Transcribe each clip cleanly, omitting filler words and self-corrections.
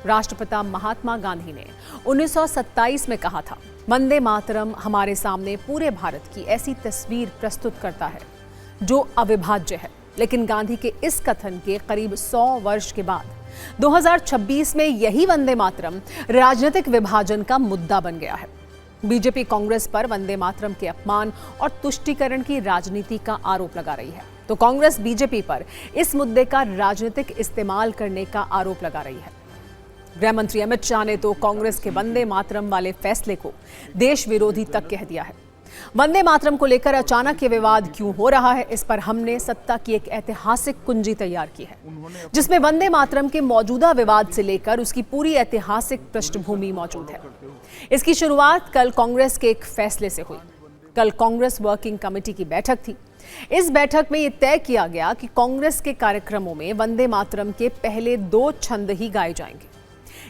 राष्ट्रपिता महात्मा गांधी ने 1927 में कहा था, वंदे मातरम हमारे सामने पूरे भारत की ऐसी तस्वीर प्रस्तुत करता है जो अविभाज्य है। लेकिन गांधी के इस कथन के करीब 100 वर्ष के बाद 2026 में यही वंदे मातरम राजनीतिक विभाजन का मुद्दा बन गया है। बीजेपी कांग्रेस पर वंदे मातरम के अपमान और तुष्टीकरण की राजनीति का आरोप लगा रही है, तो कांग्रेस बीजेपी पर इस मुद्दे का राजनीतिक इस्तेमाल करने का आरोप लगा रही है। गृह मंत्री अमित शाह ने तो कांग्रेस के वंदे मातरम वाले फैसले को देश विरोधी तक कह दिया है। वंदे मातरम को लेकर अचानक ये विवाद क्यों हो रहा है, इस पर हमने सत्ता की एक ऐतिहासिक कुंजी तैयार की है, जिसमें वंदे मातरम के मौजूदा विवाद से लेकर उसकी पूरी ऐतिहासिक पृष्ठभूमि मौजूद है। इसकी शुरुआत कल कांग्रेस के एक फैसले से हुई। कल कांग्रेस वर्किंग कमेटी की बैठक थी। इस बैठक में यह तय किया गया कि कांग्रेस के कार्यक्रमों में वंदे मातरम के पहले 2 छंद ही गाए जाएंगे।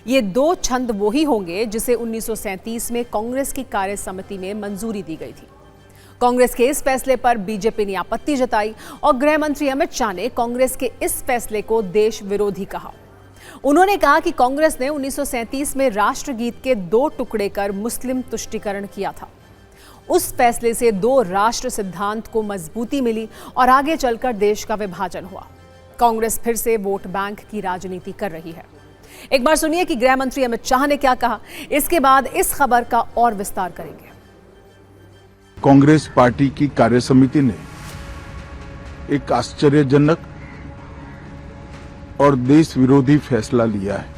ये 2 छंद वो ही होंगे जिसे 1937 में कांग्रेस की कार्य समिति में मंजूरी दी गई थी। कांग्रेस के इस फैसले पर बीजेपी ने आपत्ति जताई और गृह मंत्री अमित शाह ने कांग्रेस के इस फैसले को देश विरोधी कहा। उन्होंने कहा कि कांग्रेस ने 1937 में राष्ट्रगीत के 2 टुकड़े कर मुस्लिम तुष्टीकरण किया था। उस फैसले से 2 राष्ट्र सिद्धांत को मजबूती मिली और आगे चलकर देश का विभाजन हुआ। कांग्रेस फिर से वोट बैंक की राजनीति कर रही है। एक बार सुनिए कि गृह मंत्री अमित शाह ने क्या कहा, इसके बाद इस खबर का और विस्तार करेंगे। कांग्रेस पार्टी की कार्य समिति ने एक आश्चर्यजनक और देश विरोधी फैसला लिया है।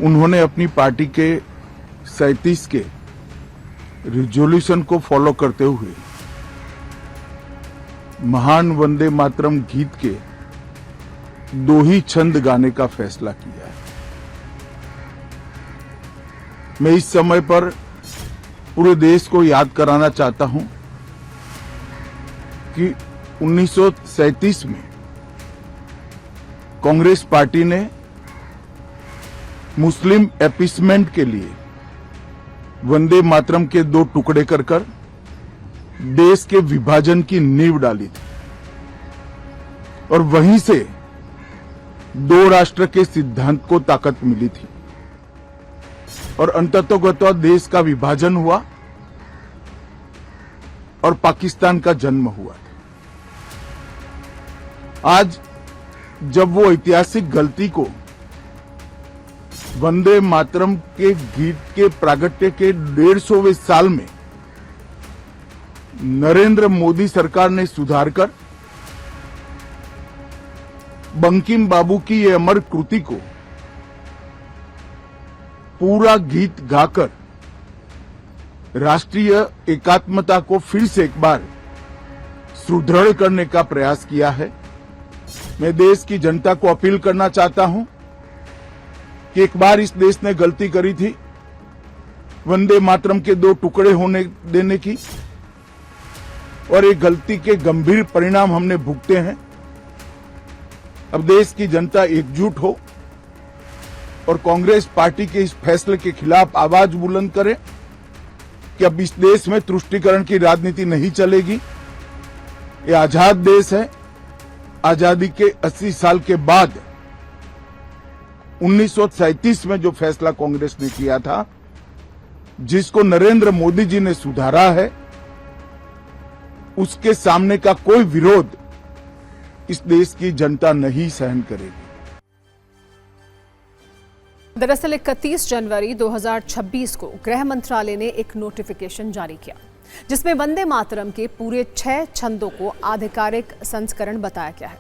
उन्होंने अपनी पार्टी के 37 के रिजोल्यूशन को फॉलो करते हुए महान वंदे मातरम गीत के 2 ही छंद गाने का फैसला किया है। मैं इस समय पर पूरे देश को याद कराना चाहता हूं कि 1937 में कांग्रेस पार्टी ने मुस्लिम अपीसमेंट के लिए वंदे मातरम के 2 टुकड़े कर देश के विभाजन की नींव डाली थी और वहीं से 2 राष्ट्र के सिद्धांत को ताकत मिली थी और अंततोगत्वा देश का विभाजन हुआ और पाकिस्तान का जन्म हुआ था। आज जब वो ऐतिहासिक गलती को वंदे मातरम के गीत के प्रागट्य के 150वें साल में नरेंद्र मोदी सरकार ने सुधारकर बंकिम बाबू की ये अमर कृति को पूरा गीत गाकर राष्ट्रीय एकात्मता को फिर से एक बार सुदृढ़ करने का प्रयास किया है। मैं देश की जनता को अपील करना चाहता हूं कि एक बार इस देश ने गलती करी थी वंदे मातरम के 2 टुकड़े होने देने की और एक गलती के गंभीर परिणाम हमने भुगते हैं। अब देश की जनता एकजुट हो और कांग्रेस पार्टी के इस फैसले के खिलाफ आवाज बुलंद करे कि अब इस देश में तुष्टीकरण की राजनीति नहीं चलेगी। ये आजाद देश है। आजादी के 80 साल के बाद 1937 में जो फैसला कांग्रेस ने किया था, जिसको नरेंद्र मोदी जी ने सुधारा है, उसके सामने का कोई विरोध इस देश की जनता नहीं सहन करेगी। दरअसल 31 जनवरी 2026 को गृह मंत्रालय ने एक नोटिफिकेशन जारी किया, जिसमें वंदे मातरम के पूरे 6 छंदों को आधिकारिक संस्करण बताया गया है।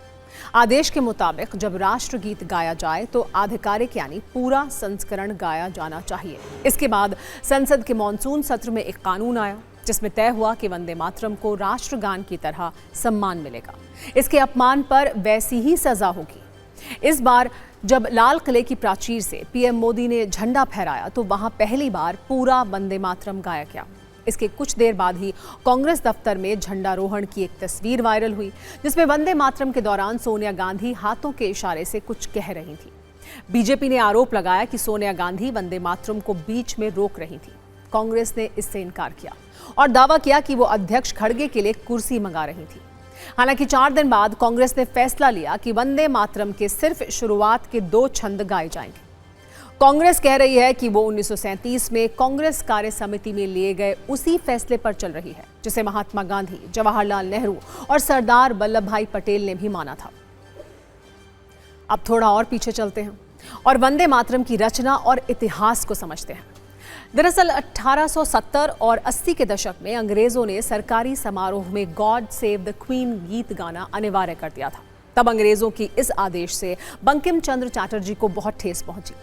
आदेश के मुताबिक जब राष्ट्रगीत गाया जाए तो आधिकारिक यानी पूरा संस्करण गाया जाना चाहिए। इसके बाद संसद के मॉनसून सत्र में एक कानून आया, जिसमें तय हुआ कि वंदे मातरम को राष्ट्रगान की तरह सम्मान मिलेगा। इसके अपमान पर वैसी ही सजा होगी। इस बार जब लाल किले की प्राचीर से पीएम मोदी ने झंडा फहराया तो वहां पहली बार पूरा वंदे मातरम गाया गया। इसके कुछ देर बाद ही कांग्रेस दफ्तर में झंडारोहण की एक तस्वीर वायरल हुई, जिसमें वंदे मातरम के दौरान सोनिया गांधी हाथों के इशारे से कुछ कह रही थी। बीजेपी ने आरोप लगाया कि सोनिया गांधी वंदे मातरम को बीच में रोक रही थी। कांग्रेस ने इससे इनकार किया और दावा किया कि वो अध्यक्ष खड़गे के लिए कुर्सी मंगा रही थी। हालांकि 4 दिन बाद कांग्रेस ने फैसला लिया कि वंदे मातरम के सिर्फ शुरुआत के 2 छंद गाए जाएंगे। कांग्रेस कह रही है कि वो 1937 में कांग्रेस कार्य समिति में लिए गए उसी फैसले पर चल रही है जिसे महात्मा गांधी, जवाहरलाल नेहरू और सरदार वल्लभ भाई पटेल ने भी माना था। अब थोड़ा और पीछे चलते हैं और वंदे मातरम की रचना और इतिहास को समझते हैं। दरअसल 1870 और 80 के दशक में अंग्रेजों ने सरकारी समारोह में गॉड सेव द क्वीन गीत गाना अनिवार्य कर दिया था। तब अंग्रेजों की इस आदेश से बंकिम चंद्र चटर्जी को बहुत ठेस पहुंची।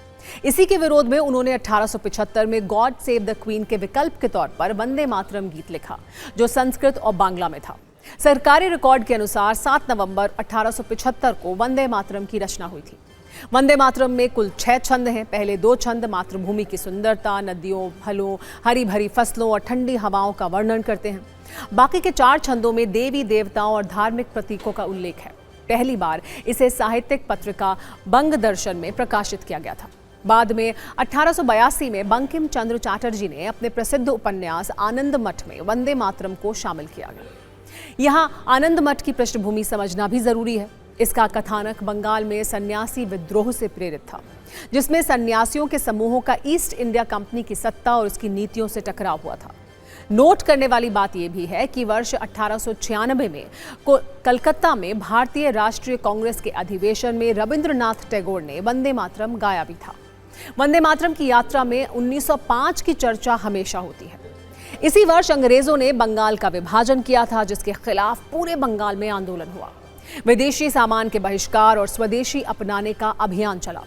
इसी के विरोध में उन्होंने 1875 में गॉड सेव द क्वीन के विकल्प के तौर पर वंदे मातरम गीत लिखा, जो संस्कृत और बांग्ला में था। सरकारी रिकॉर्ड के अनुसार 7 नवंबर 1875 को वंदे मातरम की रचना हुई थी। वंदे मातरम में कुल 6 छंद हैं। पहले 2 छंद मातृभूमि की सुंदरता, नदियों, फलों, हरी भरी फसलों और ठंडी हवाओं का वर्णन करते हैं। बाकी के 4 छंदों में देवी देवताओं और धार्मिक प्रतीकों का उल्लेख है। पहली बार इसे साहित्यिक पत्रिका बंग दर्शन में प्रकाशित किया गया था। बाद में 1882 में बंकिम चंद्र चटर्जी ने अपने प्रसिद्ध उपन्यास आनंद मठ में वंदे मातरम को शामिल किया गया। यहाँ आनंद मठ की पृष्ठभूमि समझना भी जरूरी है। इसका कथानक बंगाल में सन्यासी विद्रोह से प्रेरित था, जिसमें सन्यासियों के समूहों का ईस्ट इंडिया कंपनी की सत्ता और उसकी नीतियों से टकराव हुआ था। नोट करने वाली बात यह भी है कि वर्ष 1896 में कलकत्ता में भारतीय राष्ट्रीय कांग्रेस के अधिवेशन में रविंद्रनाथ टैगोर ने वंदे मातरम गाया भी था। वंदे मातरम की यात्रा में 1905 की चर्चा हमेशा होती है। इसी वर्ष अंग्रेजों ने बंगाल का विभाजन किया था, जिसके खिलाफ पूरे बंगाल में आंदोलन हुआ। विदेशी सामान के बहिष्कार और स्वदेशी अपनाने का अभियान चला।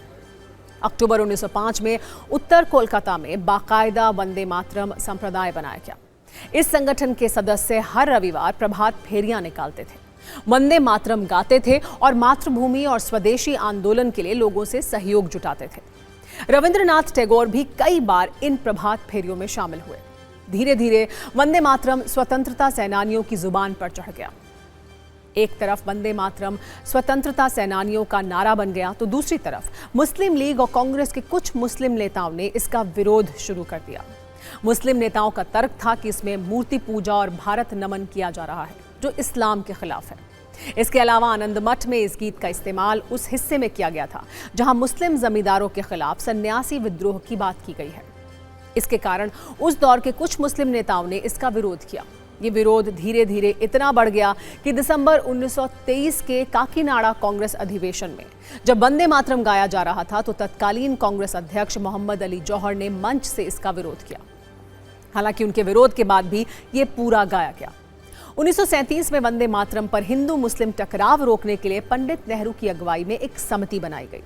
अक्टूबर 1905 में उत्तर कोलकाता में बाकायदा वंदे मातरम संप्रदाय बनाया गया। इस संगठन के सदस्य हर रविवार प्रभात फेरियां निकालते थे, वंदे मातरम गाते थे और मातृभूमि और स्वदेशी आंदोलन के लिए लोगों से सहयोग जुटाते थे। रविंद्रनाथ टैगोर भी कई बार इन प्रभात फेरियों में शामिल हुए। धीरे धीरे वंदे मातरम स्वतंत्रता सेनानियों की जुबान पर चढ़ गया। एक तरफ वंदे मातरम स्वतंत्रता सेनानियों का नारा बन गया, तो दूसरी तरफ मुस्लिम लीग और कांग्रेस के कुछ मुस्लिम नेताओं ने इसका विरोध शुरू कर दिया। मुस्लिम नेताओं का तर्क था कि इसमें मूर्ति पूजा और भारत नमन किया जा रहा है, जो इस्लाम के खिलाफ है। इसके अलावा आनंद मठ में इस गीत का इस्तेमाल उस हिस्से में किया गया था जहां मुस्लिम जमींदारों के खिलाफ सन्यासी विद्रोह की बात की गई है। इसके कारण उस दौर के कुछ मुस्लिम नेताओं ने इसका विरोध किया। ये विरोध धीरे धीरे इतना बढ़ गया कि दिसंबर 1923 के काकीनाडा कांग्रेस अधिवेशन में जब वंदे मातरम गाया जा रहा था, तो तत्कालीन कांग्रेस अध्यक्ष मोहम्मद अली जौहर ने मंच से इसका विरोध किया। हालांकि उनके विरोध के बाद भी ये पूरा गाया गया। 1937 में वंदे मातरम पर हिंदू मुस्लिम टकराव रोकने के लिए पंडित नेहरू की अगुवाई में एक समिति बनाई गई,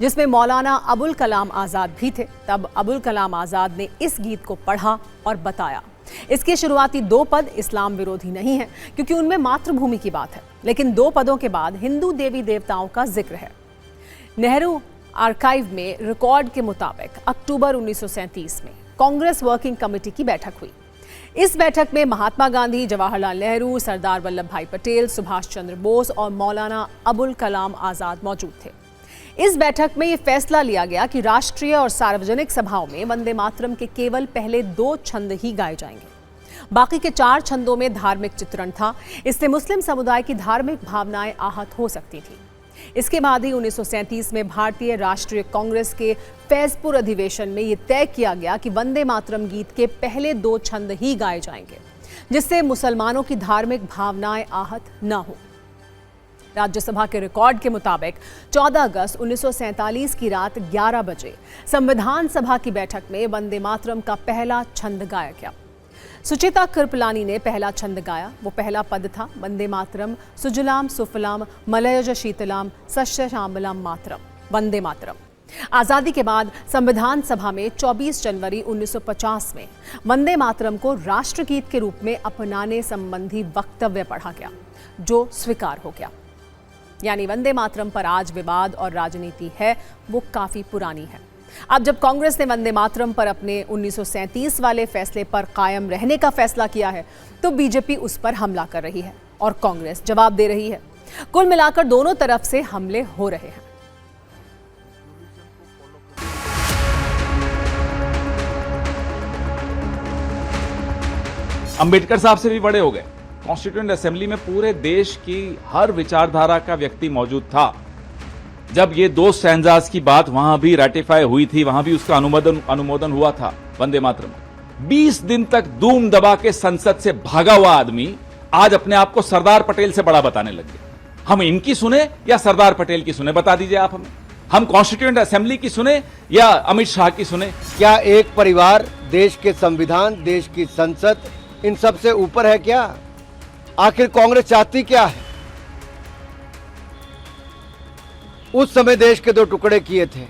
जिसमें मौलाना अबुल कलाम आजाद भी थे। तब अबुल कलाम आजाद ने इस गीत को पढ़ा और बताया। इसके शुरुआती 2 पद इस्लाम विरोधी नहीं है, क्योंकि उनमें मातृभूमि की बात है, लेकिन 2 पदों के बाद हिंदू देवी देवताओं का जिक्र है। नेहरू आर्काइव में रिकॉर्ड के मुताबिक अक्टूबर 1937 में कांग्रेस वर्किंग कमेटी की बैठक हुई। इस बैठक में महात्मा गांधी, जवाहरलाल नेहरू, सरदार वल्लभ भाई पटेल, सुभाष चंद्र बोस और मौलाना अबुल कलाम आजाद मौजूद थे। इस बैठक में यह फैसला लिया गया कि राष्ट्रीय और सार्वजनिक सभाओं में वंदे मातरम के केवल पहले 2 छंद ही गाए जाएंगे। बाकी के 4 छंदों में धार्मिक चित्रण था। इससे मुस्लिम समुदाय की धार्मिक भावनाएं आहत हो सकती थी। इसके बाद ही 1937 में भारतीय राष्ट्रीय कांग्रेस के फैजपुर अधिवेशन में यह तय किया गया कि वंदे मातरम गीत के पहले 2 छंद ही गाए जाएंगे, जिससे मुसलमानों की धार्मिक भावनाएं आहत न हो। राज्यसभा के रिकॉर्ड के मुताबिक 14 अगस्त 1947 की रात 11 बजे संविधान सभा की बैठक में वंदे मातरम का पहला छंद गाया गया। सुचिता कृपलानी ने पहला छंद गाया। वो पहला पद था, वंदे मातरम सुजलाम सुफलाम मलयज शीतलाम सस्य श्यामलाम मातरम, वंदे मातरम। आजादी के बाद संविधान सभा में 24 जनवरी 1950 में वंदे मातरम को राष्ट्रगीत के रूप में अपनाने संबंधी वक्तव्य पढ़ा गया, जो स्वीकार हो गया। यानी वंदे मातरम पर आज विवाद और राजनीति है, वो काफी पुरानी है। अब जब कांग्रेस ने वंदे मातरम पर अपने 1937 वाले फैसले पर कायम रहने का फैसला किया है, तो बीजेपी उस पर हमला कर रही है और कांग्रेस जवाब दे रही है। कुल मिलाकर दोनों तरफ से हमले हो रहे हैं। अंबेडकर साहब से भी बड़े हो गए, कॉन्स्टिट्यूएंट असेंबली में पूरे देश की हर विचारधारा का व्यक्ति मौजूद था। जब ये 2 स्टैंजास की बात वहां भी रेटिफाई हुई थी, वहां भी उसका अनुमोदन हुआ था वंदे मातरम। 20 दिन तक दूम दबा के संसद से भागा हुआ आदमी आज अपने आप को सरदार पटेल से बड़ा बताने लग गया। हम इनकी सुने या सरदार पटेल की सुने, बता दीजिए आप हमें। हम कॉन्स्टिट्यूएंट असेंबली की सुने या अमित शाह की सुने? क्या एक परिवार देश के संविधान, देश की संसद, इन सब से ऊपर है क्या? आखिर कांग्रेस चाहती क्या है? उस समय देश के 2 टुकड़े किए थे,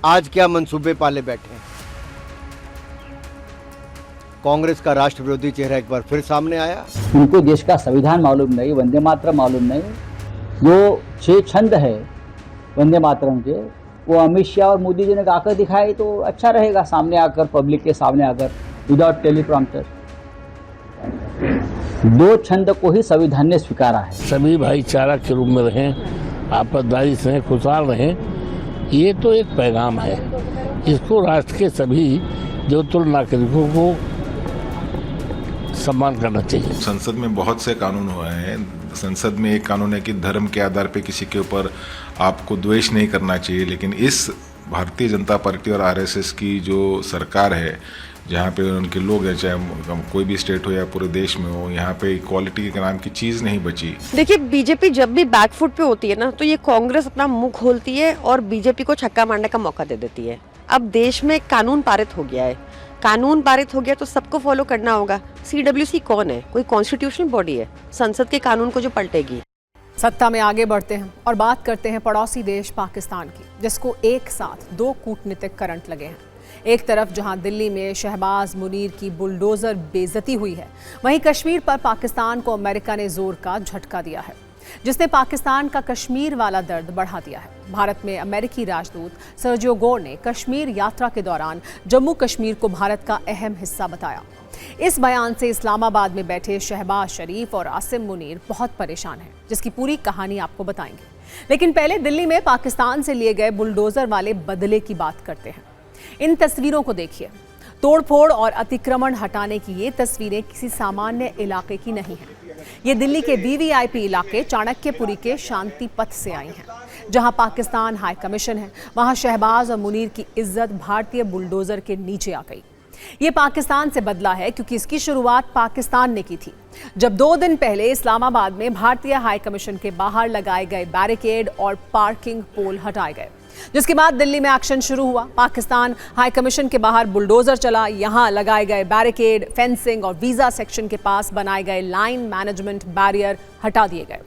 आज क्या मंसूबे पाले बैठे हैं? कांग्रेस का राष्ट्र विरोधी चेहरा एक बार फिर सामने आया। उनको देश का संविधान मालूम नहीं, वंदे मातरम मालूम नहीं। जो 6 छंद है वंदे मातरम के, वो अमित शाह और मोदी जी ने गाकर दिखाए तो अच्छा रहेगा, सामने आकर, पब्लिक के सामने आकर, विदाउट टेलीप्रॉम्प्टर। 2 छंद को ही संविधान ने स्वीकारा है। सभी भाईचारा के रूप में रहें, आपसदारी से खुशहाल रहें, ये तो एक पैगाम है। इसको राष्ट्र के सभी जो तुल नागरिकों को सम्मान करना चाहिए। संसद में बहुत से कानून हुए हैं। संसद में एक कानून है कि धर्म के आधार पे किसी के ऊपर आपको द्वेष नहीं करना चाहिए, लेकिन इस भारतीय जनता पार्टी और आरएसएस की जो सरकार है, जहाँ पे उनके लोग हैं, चाहे कोई भी स्टेट हो या पूरे देश में हो, यहाँ पे इक्वालिटी के नाम की चीज़ नहीं बची। देखिए, बीजेपी जब भी बैकफुट पे होती है ना, तो ये कांग्रेस अपना मुंह खोलती है और बीजेपी को छक्का मारने का मौका दे देती है। अब देश में कानून पारित हो गया है, कानून पारित हो गया तो सबको फॉलो करना होगा। सीडब्ल्यूसी कौन है? कोई कॉन्स्टिट्यूशनल बॉडी है, संसद के कानून को जो पलटेगी। सत्ता में आगे बढ़ते हैं और बात करते हैं पड़ोसी देश पाकिस्तान की, जिसको एक साथ 2 कूटनीतिक करंट लगे हैं। एक तरफ जहां दिल्ली में शहबाज मुनीर की बुलडोजर बेइज्जती हुई है, वहीं कश्मीर पर पाकिस्तान को अमेरिका ने जोर का झटका दिया है, जिसने पाकिस्तान का कश्मीर वाला दर्द बढ़ा दिया है। भारत में अमेरिकी राजदूत सर्जियो गोर ने कश्मीर यात्रा के दौरान जम्मू कश्मीर को भारत का अहम हिस्सा बताया। इस बयान से इस्लामाबाद में बैठे शहबाज शरीफ और आसिम मुनीर बहुत परेशान हैं, जिसकी पूरी कहानी आपको बताएंगे। लेकिन पहले दिल्ली में पाकिस्तान से लिए गए बुलडोजर वाले बदले की बात करते हैं। इन तस्वीरों को देखिए। तोड़फोड़ और अतिक्रमण हटाने की ये तस्वीरें किसी सामान्य इलाके की नहीं हैं। ये दिल्ली के वीवीआईपी इलाके चाणक्यपुरी के शांति पथ से आई हैं, जहां पाकिस्तान हाई कमीशन है। वहां शहबाज और मुनीर की इज्जत भारतीय बुलडोजर के नीचे आ गई। ये पाकिस्तान से बदला है क्योंकि इसकी शुरुआत पाकिस्तान ने की थी, जब 2 दिन पहले इस्लामाबाद में भारतीय हाई कमीशन के बाहर लगाए गए बैरिकेड और पार्किंग पोल हटाए गए, जिसके बाद दिल्ली में एक्शन शुरू हुआ। पाकिस्तान हाई कमीशन के बाहर बुलडोजर चला, यहां लगाए गए बैरिकेड, फेंसिंग और वीजा सेक्शन के पास बनाए गए लाइन मैनेजमेंट बैरियर हटा दिए गए।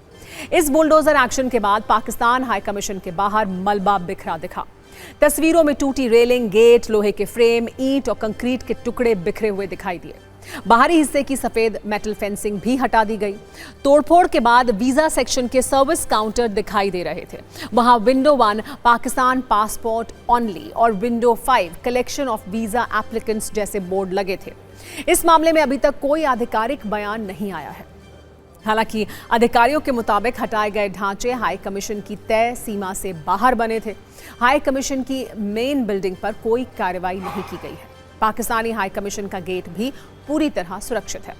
इस बुलडोजर एक्शन के बाद पाकिस्तान हाई कमीशन के बाहर मलबा बिखरा दिखा। तस्वीरों में टूटी रेलिंग, गेट, लोहे के फ्रेम, ईंट और कंक्रीट के टुकड़े बिखरे हुए दिखाई दिए। बाहरी हिस्से की सफेद मेटल फेंसिंग भी हटा दी गई। तोड़फोड़ के बाद वीजा सेक्शन के सर्विस काउंटर दिखाई दे रहे थे। वहां विंडो 1 पाकिस्तान पासपोर्ट ओनली और window 5 collection of visa applicants जैसे बोर्ड लगे थे। इस मामले में अभी तक कोई आधिकारिक बयान नहीं आया है। हालांकि अधिकारियों के मुताबिक हटाए गए ढांचे हाई कमीशन की तय सीमा से बाहर बने थे। हाई कमीशन की मेन बिल्डिंग पर कोई कार्रवाई नहीं की गई है। पाकिस्तानी हाई कमीशन का गेट भी पूरी तरह सुरक्षित है।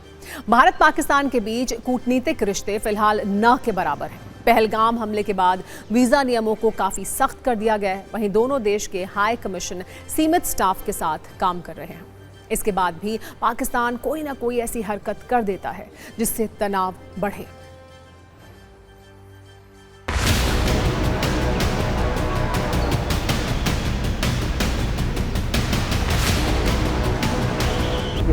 भारत पाकिस्तान के बीच कूटनीतिक रिश्ते फिलहाल न के बराबर हैं। पहलगाम हमले के बाद वीजा नियमों को काफी सख्त कर दिया गया है। वहीं दोनों देश के हाई कमीशन सीमित स्टाफ के साथ काम कर रहे हैं। इसके बाद भी पाकिस्तान कोई ना कोई ऐसी हरकत कर देता है जिससे तनाव बढ़े।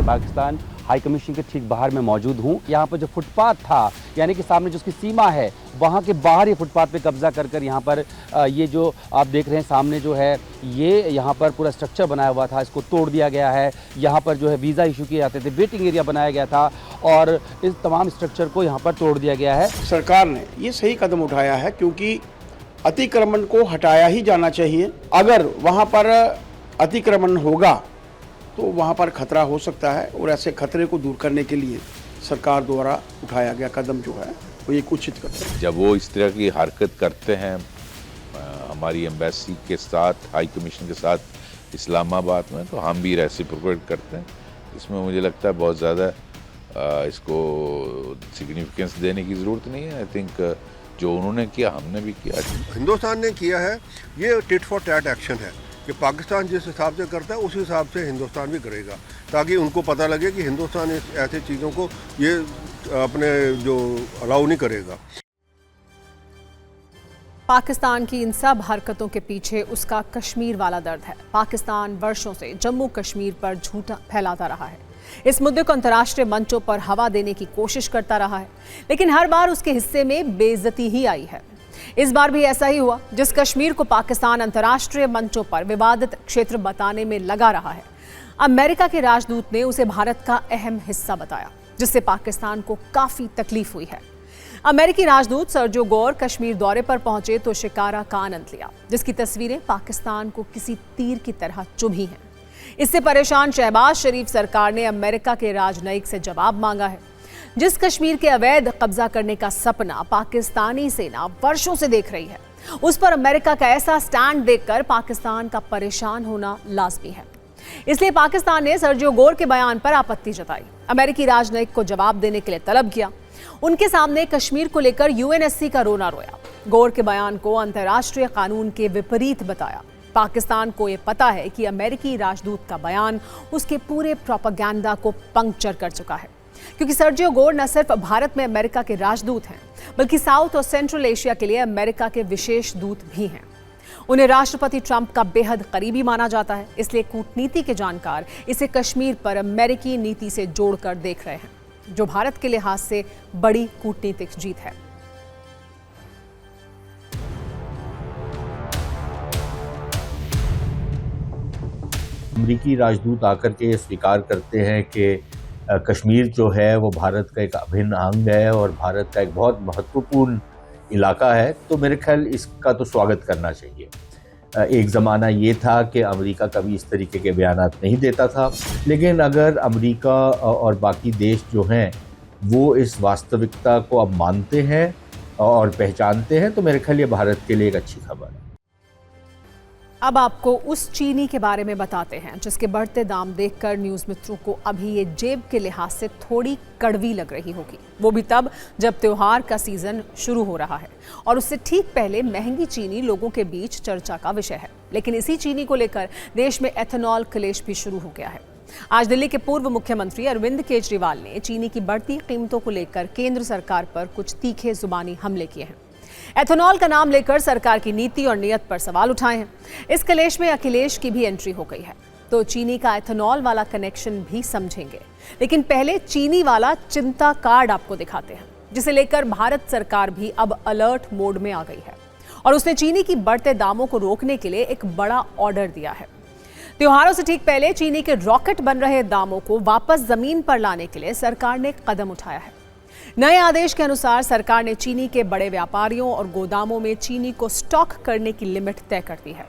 पाकिस्तान हाई कमीशन के ठीक बाहर मैं मौजूद हूँ। यहाँ पर जो फुटपाथ था, यानी कि सामने जो उसकी सीमा है, वहाँ के बाहर ये फुटपाथ पे कब्जा कर यहाँ पर ये जो आप देख रहे हैं सामने जो है, ये यहाँ पर पूरा स्ट्रक्चर बनाया हुआ था, इसको तोड़ दिया गया है। यहाँ पर जो है वीज़ा इशू किए जाते थे, वेटिंग एरिया बनाया गया था और इस तमाम स्ट्रक्चर को यहाँ पर तोड़ दिया गया है। सरकार ने ये सही कदम उठाया है क्योंकि अतिक्रमण को हटाया ही जाना चाहिए। अगर वहाँ पर अतिक्रमण होगा तो वहाँ पर खतरा हो सकता है और ऐसे खतरे को दूर करने के लिए सरकार द्वारा उठाया गया कदम जो है वो एक उचित कदम है। जब वो इस तरह की हरकत करते हैं हमारी एम्बेसी के साथ, हाई कमीशन के साथ इस्लामाबाद में, तो हम भी रेसिप्रोकेट करते हैं। इसमें मुझे लगता है बहुत ज़्यादा इसको सिग्निफिकेंस देने की ज़रूरत नहीं है। आई थिंक जो उन्होंने किया हमने भी किया। हिंदुस्तान ने किया है, ये टिट फॉर टैट एक्शन है कि पाकिस्तान जिस हिसाब से करता है उस हिसाब से हिंदुस्तान भी करेगा, ताकि उनको पता लगे कि हिंदुस्तान ऐसी चीज़ों को ये अपने जो अलाउ नहीं करेगा। पाकिस्तान की इन सब हरकतों के पीछे उसका कश्मीर वाला दर्द है। पाकिस्तान वर्षों से जम्मू कश्मीर पर झूठा फैलाता रहा है, इस मुद्दे को अंतर्राष्ट्रीय मंचों पर हवा देने की कोशिश करता रहा है, लेकिन हर बार उसके हिस्से में बेइज्जती ही आई है। इस बार भी ऐसा ही हुआ। जिस कश्मीर को पाकिस्तान अंतर्राष्ट्रीय मंचों पर विवादित क्षेत्र बताने में लगा रहा है, अमेरिका के राजदूत ने उसे भारत का अहम हिस्सा बताया, जिससे पाकिस्तान को काफी तकलीफ हुई है। अमेरिकी राजदूत सर्जियो गोर कश्मीर दौरे पर पहुंचे तो शिकारा का आनंद लिया, जिसकी तस्वीरें पाकिस्तान को किसी तीर की तरह चुभी हैं। इससे परेशान शहबाज शरीफ सरकार ने अमेरिका के राजनयिक से जवाब मांगा है। जिस कश्मीर के अवैध कब्जा करने का सपना पाकिस्तानी सेना वर्षों से देख रही है, उस पर अमेरिका का ऐसा स्टैंड देखकर पाकिस्तान का परेशान होना लाजमी है। इसलिए पाकिस्तान ने सर्जियो गोर के बयान पर आपत्ति जताई, अमेरिकी राजनयिक को जवाब देने के लिए तलब किया। उनके सामने कश्मीर को लेकर यूएनएससी का रोना रोया। गोर के बयान को अंतर्राष्ट्रीय कानून के विपरीत बताया। पाकिस्तान को यह पता है कि अमेरिकी राजदूत का बयान उसके पूरे प्रोपेगेंडा को पंक्चर कर चुका है, क्योंकि सर्जियो गोर न सिर्फ भारत में अमेरिका के राजदूत हैं, बल्कि साउथ और सेंट्रल एशिया के लिए अमेरिका के विशेष दूत भी हैं। उन्हें राष्ट्रपति ट्रंप का बेहद करीबी माना जाता है, इसलिए कूटनीति के जानकार इसे कश्मीर पर अमेरिकी नीति से जोड़कर देख रहे हैं, जो भारत के लिहाज से बड़ी कूटनीतिक जीत है। अमेरिकी राजदूत आकर के ये स्वीकार करते हैं कि कश्मीर जो है वो भारत का एक अभिन्न अंग है और भारत का एक बहुत महत्वपूर्ण इलाका है, तो मेरे ख्याल इसका तो स्वागत करना चाहिए। एक ज़माना ये था कि अमेरिका कभी इस तरीके के बयानात नहीं देता था, लेकिन अगर अमेरिका और बाकी देश जो हैं वो इस वास्तविकता को अब मानते हैं और पहचानते हैं, तो मेरे ख्याल ये भारत के लिए एक अच्छी खबर है। अब आपको उस चीनी के बारे में बताते हैं जिसके बढ़ते दाम देखकर न्यूज़ मित्रों को अभी ये जेब के लिहाज से थोड़ी कड़वी लग रही होगी, वो भी तब जब त्योहार का सीजन शुरू हो रहा है और उससे ठीक पहले महंगी चीनी लोगों के बीच चर्चा का विषय है। लेकिन इसी चीनी को लेकर देश में एथेनॉल क्लेश भी शुरू हो गया है। आज दिल्ली के पूर्व मुख्यमंत्री अरविंद केजरीवाल ने चीनी की बढ़ती कीमतों को लेकर केंद्र सरकार पर कुछ तीखे जुबानी हमले किए हैं। एथेनॉल का नाम लेकर सरकार की नीति और नीयत पर सवाल उठाए हैं। इस क्लेश में अखिलेश की भी एंट्री हो गई है, तो चीनी का एथेनॉल वाला कनेक्शन भी समझेंगे। लेकिन पहले चीनी वाला चिंता कार्ड आपको दिखाते हैं, जिसे लेकर भारत सरकार भी अब अलर्ट मोड में आ गई है और उसने चीनी की बढ़ते दामों को रोकने के लिए एक बड़ा ऑर्डर दिया है। त्योहारों से ठीक पहले चीनी के रॉकेट बन रहे दामों को वापस जमीन पर लाने के लिए सरकार ने कदम उठाया है। नए आदेश के अनुसार सरकार ने चीनी के बड़े व्यापारियों और गोदामों में चीनी को स्टॉक करने की लिमिट तय कर दी है।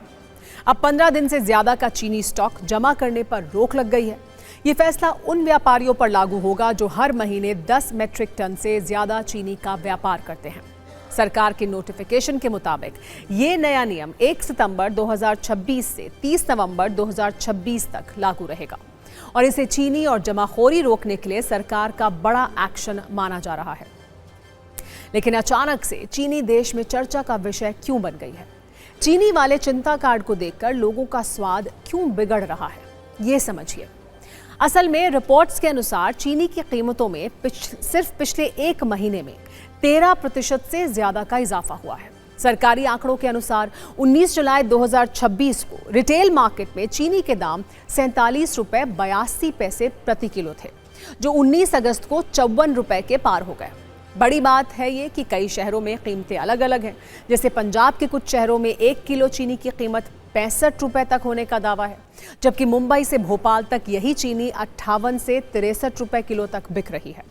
अब 15 दिन से ज्यादा का चीनी स्टॉक जमा करने पर रोक लग गई है। ये फैसला उन व्यापारियों पर लागू होगा जो हर महीने 10 मैट्रिक टन से ज्यादा चीनी का व्यापार करते हैं। सरकार के नोटिफिकेशन के मुताबिक ये नया नियम 1 सितंबर 2026 से 30 नवंबर 2026 तक लागू रहेगा और इसे चीनी और जमाखोरी रोकने के लिए सरकार का बड़ा एक्शन माना जा रहा है। लेकिन अचानक से चीनी देश में चर्चा का विषय क्यों बन गई है? चीनी वाले चिंता कार्ड को देखकर लोगों का स्वाद क्यों बिगड़ रहा है, ये समझिए। असल में रिपोर्ट्स के अनुसार चीनी की कीमतों में सिर्फ पिछले एक महीने में 13% से ज्यादा का इजाफा हुआ है। सरकारी आंकड़ों के अनुसार 19 जुलाई 2026 को रिटेल मार्केट में चीनी के दाम 47 रुपए 82 पैसे प्रति किलो थे, जो 19 अगस्त को 54 रुपए के पार हो गए। बड़ी बात है ये कि कई शहरों में कीमतें अलग अलग हैं। जैसे पंजाब के कुछ शहरों में 1 किलो चीनी की कीमत 65 रुपए तक होने का दावा है, जबकि मुंबई से भोपाल तक यही चीनी 58 से 63 रुपए किलो तक बिक रही है।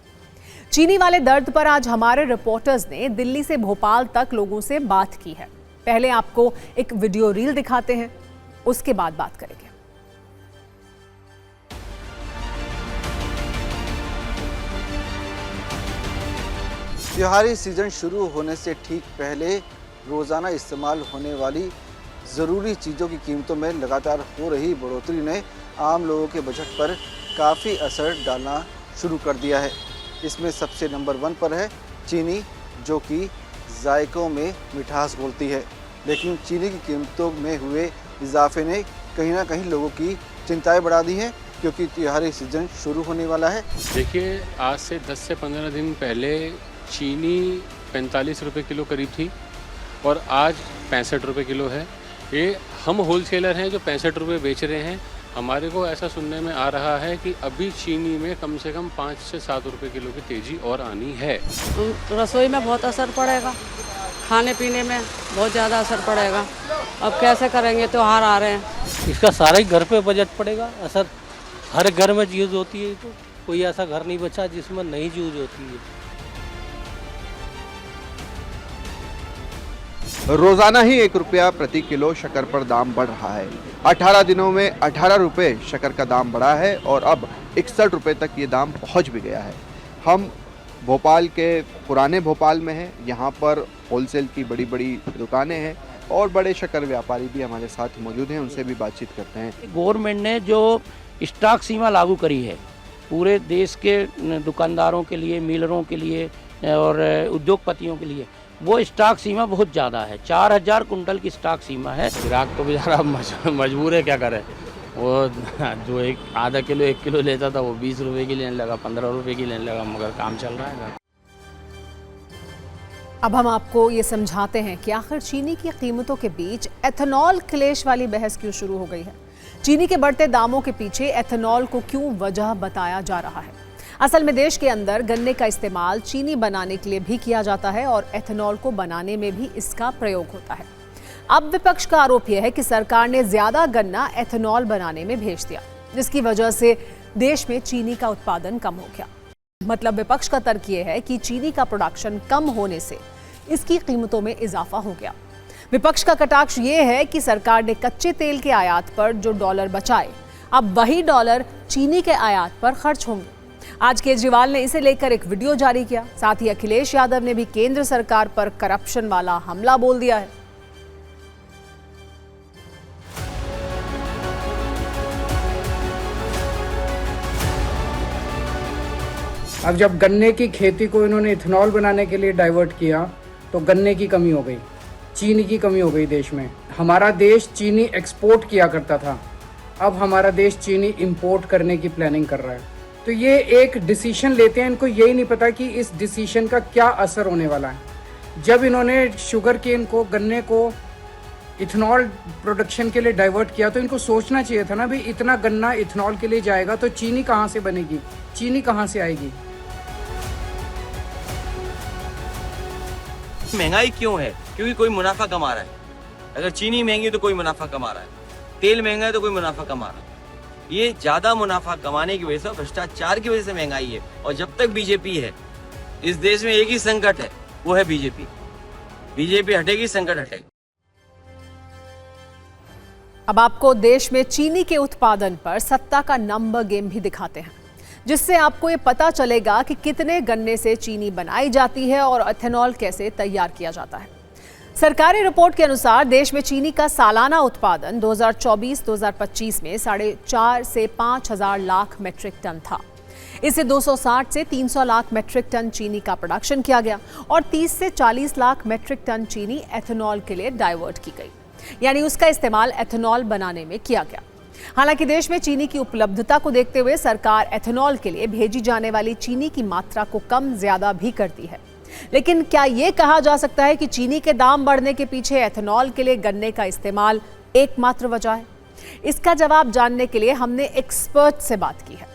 चीनी वाले दर्द पर आज हमारे रिपोर्टर्स ने दिल्ली से भोपाल तक लोगों से बात की है। पहले आपको एक वीडियो रील दिखाते हैं, उसके बाद बात करेंगे। त्योहारी सीजन शुरू होने से ठीक पहले रोजाना इस्तेमाल होने वाली ज़रूरी चीज़ों की कीमतों में लगातार हो रही बढ़ोतरी ने आम लोगों के बजट पर काफ़ी असर डालना शुरू कर दिया है। इसमें सबसे नंबर 1 पर है चीनी, जो कि जायकों में मिठास घोलती है। लेकिन चीनी की कीमतों में हुए इजाफे ने कहीं ना कहीं लोगों की चिंताएं बढ़ा दी हैं, क्योंकि त्योहारी सीजन शुरू होने वाला है। देखिए, आज से 10 से 15 दिन पहले चीनी 45 रुपये किलो करीब थी और आज 65 रुपये किलो है। ये हम होलसेलर हैं जो 65 रुपये बेच रहे हैं। हमारे को ऐसा सुनने में आ रहा है कि अभी चीनी में कम से कम 5 से 7 रुपये किलो की तेज़ी और आनी है। रसोई में बहुत असर पड़ेगा, खाने पीने में बहुत ज़्यादा असर पड़ेगा। अब कैसे करेंगे, त्योहार आ रहे हैं। इसका सारा ही घर पे बजट पड़ेगा असर। हर घर में यूज़ होती है, तो कोई ऐसा घर नहीं बचा जिसमें नहीं यूज़ होती है। रोजाना ही 1 रुपया प्रति किलो शक्कर पर दाम बढ़ रहा है। 18 दिनों में 18 रुपये शक्कर का दाम बढ़ा है और अब 61 रुपये तक ये दाम पहुंच भी गया है। हम भोपाल के पुराने भोपाल में हैं। यहाँ पर होलसेल की बड़ी बड़ी दुकानें हैं और बड़े शक्कर व्यापारी भी हमारे साथ मौजूद हैं, उनसे भी बातचीत करते हैं। गवर्नमेंट ने जो स्टॉक सीमा लागू करी है पूरे देश के दुकानदारों के लिए, मिलरों के लिए और उद्योगपतियों के लिए, वो स्टॉक सीमा बहुत ज़्यादा है। 4000 कुंटल की स्टॉक सीमा है। ग्राहक तो बेचारा मजबूर है, क्या करे। वो जो आधा किलो 1 किलो लेता था वो 20 रुपये की लेने लगा, 15 रुपये की लेने लगा, मगर काम चल रहा है। अब हम आपको ये समझाते हैं कि आखिर चीनी की कीमतों के बीच एथेनॉल क्लेश वाली बहस क्यों शुरू हो गई है। चीनी के बढ़ते दामों के पीछे एथेनॉल को क्यों वजह बताया जा रहा है। असल में देश के अंदर गन्ने का इस्तेमाल चीनी बनाने के लिए भी किया जाता है और एथेनॉल को बनाने में भी इसका प्रयोग होता है। अब विपक्ष का आरोप यह है कि सरकार ने ज्यादा गन्ना एथेनॉल बनाने में भेज दिया, जिसकी वजह से देश में चीनी का उत्पादन कम हो गया। मतलब विपक्ष का तर्क यह है कि चीनी का प्रोडक्शन कम होने से इसकी कीमतों में इजाफा हो गया। विपक्ष का कटाक्ष ये है कि सरकार ने कच्चे तेल के आयात पर जो डॉलर बचाए, अब वही डॉलर चीनी के आयात पर खर्च होंगे। आज केजरीवाल ने इसे लेकर एक वीडियो जारी किया। साथ ही अखिलेश यादव ने भी केंद्र सरकार पर करप्शन वाला हमला बोल दिया है। अब जब गन्ने की खेती को इन्होंने इथेनॉल बनाने के लिए डाइवर्ट किया तो गन्ने की कमी हो गई, चीनी की कमी हो गई देश में। हमारा देश चीनी एक्सपोर्ट किया करता था, अब हमारा देश चीनी इंपोर्ट करने की प्लानिंग कर रहा है। तो ये एक डिसीजन लेते हैं, इनको यही नहीं पता कि इस डिसीजन का क्या असर होने वाला है। जब इन्होंने शुगर केन को, गन्ने को इथेनॉल प्रोडक्शन के लिए डाइवर्ट किया तो इनको सोचना चाहिए था ना, भाई इतना गन्ना इथेनॉल के लिए जाएगा तो चीनी कहाँ से बनेगी, चीनी कहाँ से आएगी। महंगाई क्यों है? क्योंकि कोई मुनाफा कमा रहा है। अगर चीनी महंगी तो कोई मुनाफा कमा रहा है, तेल महंगा है तो कोई मुनाफा कमा रहा है। ये ज्यादा मुनाफा कमाने की वजह से, भ्रष्टाचार की वजह से महंगाई है। और जब तक बीजेपी है इस देश में एक ही संकट है, वो है बीजेपी। बीजेपी हटेगी, संकट हटेगा। अब आपको देश में चीनी के उत्पादन पर सत्ता का नंबर गेम भी दिखाते हैं, जिससे आपको ये पता चलेगा कि कितने गन्ने से चीनी बनाई जाती है और एथेनॉल कैसे तैयार किया जाता है। सरकारी रिपोर्ट के अनुसार देश में चीनी का सालाना उत्पादन 2024-2025 में 4.5 से 5 हजार लाख मीट्रिक टन था। इससे 260 से 300 लाख मीट्रिक टन चीनी का प्रोडक्शन किया गया और 30 से 40 लाख मीट्रिक टन चीनी एथेनॉल के लिए डाइवर्ट की गई, यानी उसका इस्तेमाल एथेनॉल बनाने में किया गया। हालांकि देश में चीनी की उपलब्धता को देखते हुए सरकार एथेनॉल के लिए भेजी जाने वाली चीनी की मात्रा को कम ज्यादा भी करती है। लेकिन क्या यह कहा जा सकता है कि चीनी के दाम बढ़ने के पीछे एथेनॉल के लिए गन्ने का इस्तेमाल एकमात्र वजह है? इसका जवाब जानने के लिए हमने एक्सपर्ट से बात की है।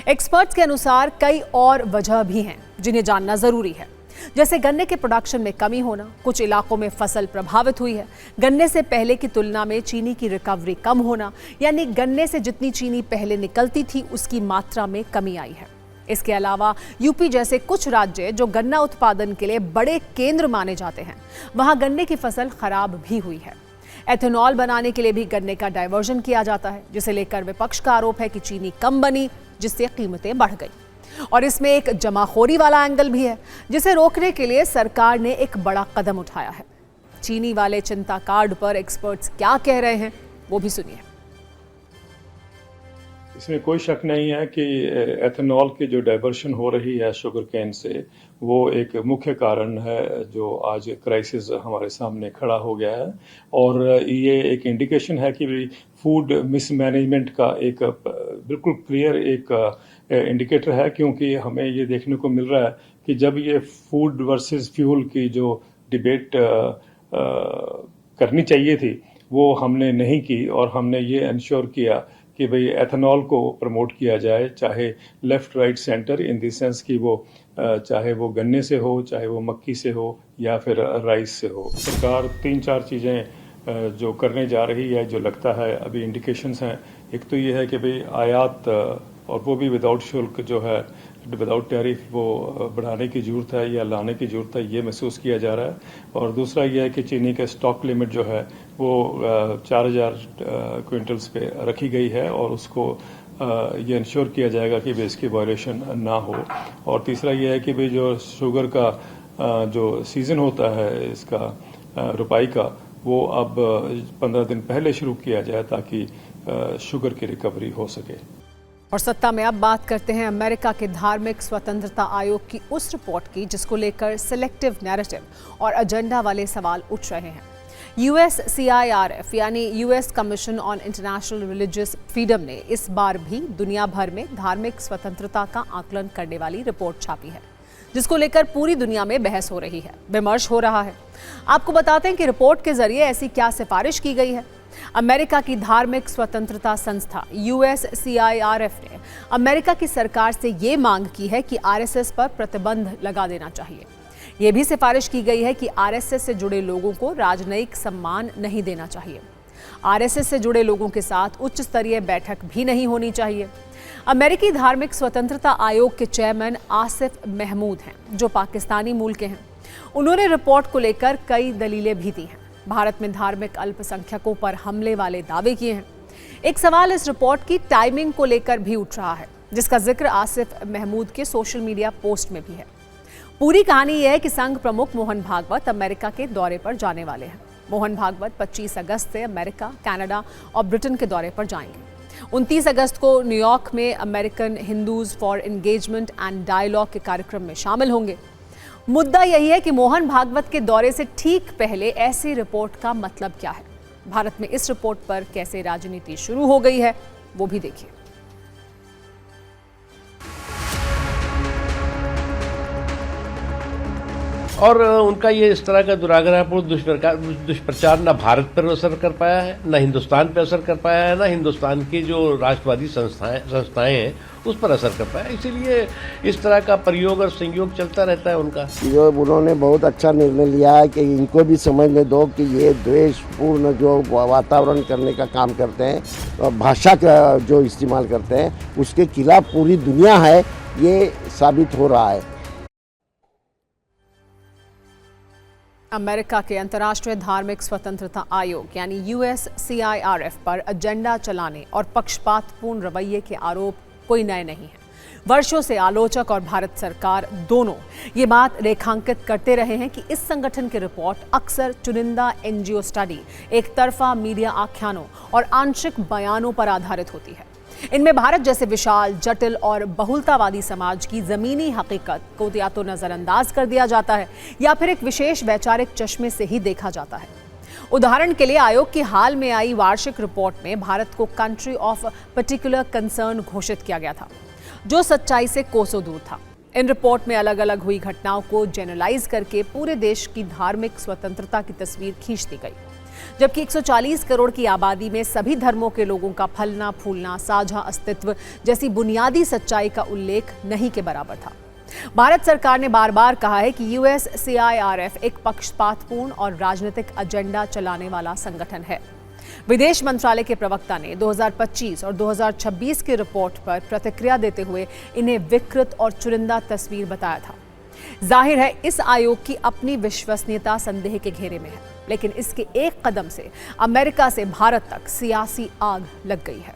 एक्सपर्ट्स के अनुसार कई और वजह भी हैं जिन्हें जानना जरूरी है, जैसे गन्ने के प्रोडक्शन में कमी होना, कुछ इलाकों में फसल प्रभावित हुई है, गन्ने से पहले की तुलना में चीनी की रिकवरी कम होना, यानी गन्ने से जितनी चीनी पहले निकलती थी उसकी मात्रा में कमी आई है। इसके अलावा यूपी जैसे कुछ राज्य जो गन्ना उत्पादन के लिए बड़े केंद्र माने जाते हैं, वहां गन्ने की फसल खराब भी हुई है। एथेनॉल बनाने के लिए भी गन्ने का डाइवर्जन किया जाता है, जिसे लेकर विपक्ष का आरोप है कि चीनी कम बनी, जिससे कीमतें बढ़ गई। और इसमें एक जमाखोरी वाला एंगल भी है, जिसे रोकने के लिए सरकार ने एक बड़ा कदम उठाया है। चीनी वाले चिंता कार्ड पर एक्सपर्ट्स क्या कह रहे हैं, वो भी सुनिए। इसमें कोई शक नहीं है कि एथेनॉल की जो डाइवर्शन हो रही है शुगर केन से, वो एक मुख्य कारण है जो आज क्राइसिस हमारे सामने खड़ा हो गया है। और ये एक इंडिकेशन है कि फूड मिसमैनेजमेंट का एक बिल्कुल क्लियर एक इंडिकेटर है, क्योंकि हमें ये देखने को मिल रहा है कि जब ये फूड वर्सेस फ्यूल की जो डिबेट करनी चाहिए थी वो हमने नहीं की, और हमने ये इंश्योर किया कि भाई एथेनॉल को प्रमोट किया जाए, चाहे left right centre, in the sense कि वो चाहे वो गन्ने से हो, चाहे वो मक्की से हो या फिर राइस से हो। सरकार 3-4 चीज़ें जो करने जा रही है, जो लगता है अभी इंडिकेशंस हैं। एक तो ये है कि भाई आयात, और वो भी विदाउट शुल्क जो है, विदाउट टैरिफ, वो बढ़ाने की ज़रूरत है या लाने की ज़रूरत है, ये महसूस किया जा रहा है। और दूसरा ये है कि चीनी का स्टॉक लिमिट जो है वो 4000 क्विंटल्स पे रखी गई है, और उसको ये इंश्योर किया जाएगा कि भाई इसकी वायलेशन ना हो। और तीसरा ये है कि भाई जो शुगर का जो सीज़न होता है इसका रुपाई का, वो अब 15 दिन पहले शुरू किया जाए ताकि शुगर की रिकवरी हो सके। और सत्ता में अब बात करते हैं अमेरिका के धार्मिक स्वतंत्रता आयोग की उस रिपोर्ट की जिसको लेकर सिलेक्टिव नैरेटिव और एजेंडा वाले सवाल उठ रहे हैं। USCIRF यानी US commission on international religious freedom ने इस बार भी दुनिया भर में धार्मिक स्वतंत्रता का आकलन करने वाली रिपोर्ट छापी है, जिसको लेकर पूरी दुनिया में बहस हो रही है, विमर्श हो रहा है। आपको बताते हैं कि रिपोर्ट के जरिए ऐसी क्या सिफारिश की गई है। अमेरिका की धार्मिक स्वतंत्रता संस्था USCIRF ने अमेरिका की सरकार से ये मांग की है कि RSS पर प्रतिबंध लगा देना चाहिए। ये भी सिफारिश की गई है कि RSS से जुड़े लोगों को राजनयिक सम्मान नहीं देना चाहिए। RSS से जुड़े लोगों के साथ उच्च स्तरीय बैठक भी नहीं होनी चाहिए। अमेरिकी धार्मिक स्वतंत्रता आयोग के चेयरमैन आसिफ महमूद हैं, जो पाकिस्तानी मूल के हैं। उन्होंने रिपोर्ट को लेकर कई दलीलें भी दी हैं। भारत में धार्मिक अल्पसंख्यकों पर हमले वाले दावे किए हैं। एक सवाल इस रिपोर्ट की टाइमिंग को लेकर भी उठ रहा है, जिसका जिक्र आसिफ महमूद के सोशल मीडिया पोस्ट में भी है। पूरी कहानी यह है कि संघ प्रमुख मोहन भागवत अमेरिका के दौरे पर जाने वाले हैं। मोहन भागवत 25 अगस्त से अमेरिका, कनाडा और ब्रिटेन के दौरे पर जाएंगे। 29 अगस्त को न्यूयॉर्क में American Hindus for engagement and dialogue के कार्यक्रम में शामिल होंगे। मुद्दा यही है कि मोहन भागवत के दौरे से ठीक पहले ऐसी रिपोर्ट का मतलब क्या है। भारत में इस रिपोर्ट पर कैसे राजनीति शुरू हो गई है, वो भी देखिए। और उनका ये इस तरह का दुराग्रहपूर्ण दुष्प्रचार न भारत पर असर कर पाया है, न हिंदुस्तान पर असर कर पाया है, न हिंदुस्तान की जो राष्ट्रवादी संस्थाएं हैं उस पर असर कर पाया। इसीलिए इस तरह का प्रयोग और संयोग चलता रहता है उनका। जो उन्होंने बहुत अच्छा निर्णय लिया है कि इनको भी समझने दो कि ये द्वेषपूर्ण जो वातावरण करने का काम करते हैं और भाषा का जो इस्तेमाल करते हैं, उसके खिलाफ पूरी दुनिया है, ये साबित हो रहा है। अमेरिका के अंतर्राष्ट्रीय धार्मिक स्वतंत्रता आयोग यानी USCIRF पर एजेंडा चलाने और पक्षपातपूर्ण रवैये के आरोप कोई नए नहीं है। वर्षों से आलोचक और भारत सरकार दोनों ये बात रेखांकित करते रहे हैं कि इस संगठन की रिपोर्ट अक्सर चुनिंदा NGO स्टडी, एक तरफा मीडिया आख्यानों और आंशिक बयानों पर आधारित होती है। इनमें भारत जैसे विशाल, जटिल और बहुलतावादी समाज की जमीनी हकीकत को या तो नजरअंदाज कर दिया जाता है या फिर एक विशेष वैचारिक चश्मे से ही देखा जाता है। उदाहरण के लिए आयोग की हाल में आई वार्षिक रिपोर्ट में भारत को कंट्री ऑफ पर्टिकुलर कंसर्न घोषित किया गया था, जो सच्चाई से कोसों दूर था। इन रिपोर्ट में अलग अलग हुई घटनाओं को जनरलाइज करके पूरे देश की धार्मिक स्वतंत्रता की तस्वीर खींच दी गई, जबकि 140 करोड़ की आबादी में सभी धर्मों के लोगों का फलना फूलना, साझा अस्तित्व जैसी बुनियादी सच्चाई का उल्लेख नहीं के बराबर था। भारत सरकार ने बार बार कहा है कि USCIRF एक पक्षपातपूर्ण और राजनीतिक एजेंडा चलाने वाला संगठन है। विदेश मंत्रालय के प्रवक्ता ने 2025 और 2026 की रिपोर्ट पर प्रतिक्रिया देते हुए इन्हें विकृत और चुनिंदा तस्वीर बताया था। जाहिर है इस आयोग की अपनी विश्वसनीयता संदेह के घेरे में है, लेकिन इसके एक कदम से अमेरिका से भारत तक सियासी आग लग गई है।